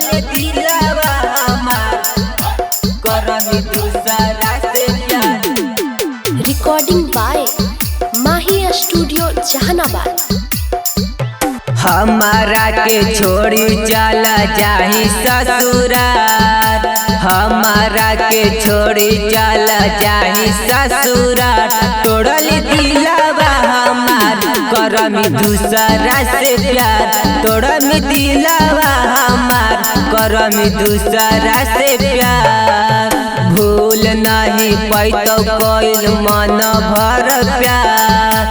तोड़ले दिलवा हमार करमी दूसरा से प्यार। रिकॉर्डिंग बाय माही स्टूडियो जहानाबाद। हमारा के छोड़ी चला जाही ससुराल, हमारा के छोड़ी चला जाही ससुराल। तोड़ली दिलवा हमार करमी दूसरा से प्यार। तोड़मी दिलवा हमार करमी दूसरा से प्यार। भूल नहीं पैतो कोइल मन भर प्यार,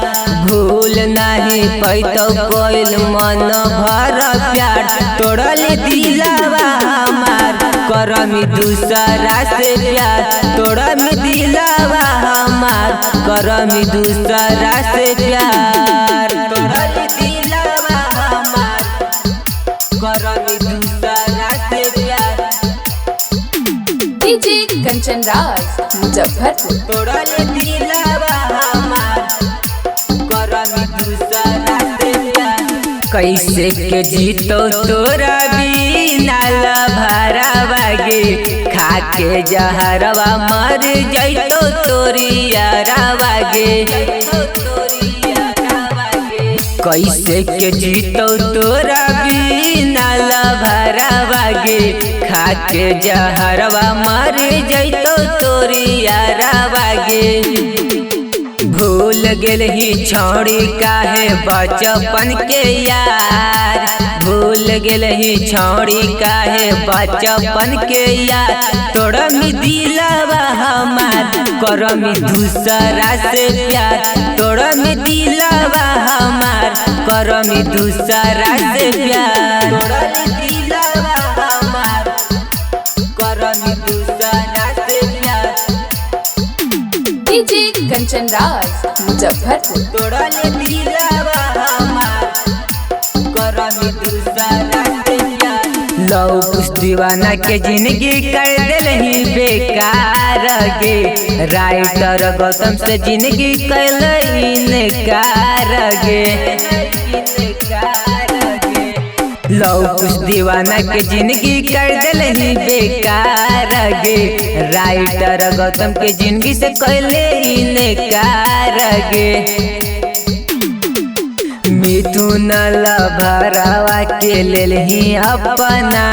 भूल नहीं पैतो कोइल मन भर प्यार। तोड़ले दिलवा हमार करमी दूसरा से प्यार। तोड़मी दिलवा हमार करमी दूसरा से प्यार। तोड़ले दिलवा हमार करमी दूसरा से प्यार। डीजे कंचन राज मुजफ्फरपुर। तोड़ले दिलवा हमार करमी दूसरा से प्यार। कैसे के जीतो तोरा बिना भरावा गे, खाके जहरवा मर जैतो तोरी यारावा गे। कैसे के जीतो तोरा बिना भरावा गे, खाके जहरवा मर जैतो तोरी यारावा गे। भूल गेल ही छोड़ी काहे बचपन के यार, भूल गेल ही छोड़ी काहे बचपन के यार। तोड़मी दिलवा हमार करमी दूसरा से प्यार। तोड़मी दिलवा हमार करमी दूसरा से प्यार। तोड़मी दिलवा हमार करमी दूसरा से प्यार। डीजे कंचन राज मुजफ्फरपुर। तोड़ले दिलवा हमार करमी दूसरा से प्यार। लव कुछ दीवाना के जिंदगी कर दिलही बेकार गे, राइटर गौतम से जिंदगी कैल इनकार गे। लव कुछ दीवाना के जिंदगी कर दिलही बेकार गे, राइटर गौतम के जिंदगी से कैले इनकार गे। मिथुन लभरावा के लेल ही अपना,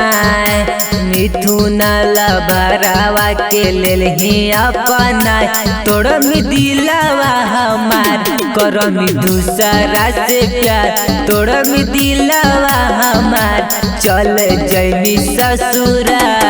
मिथुन लभरावा के लेल ही अपना। तोड़मी दिलवा हमार करमी दूसरा से प्यार। तोड़मी दिलवा हमार चल जैमी ससुराल।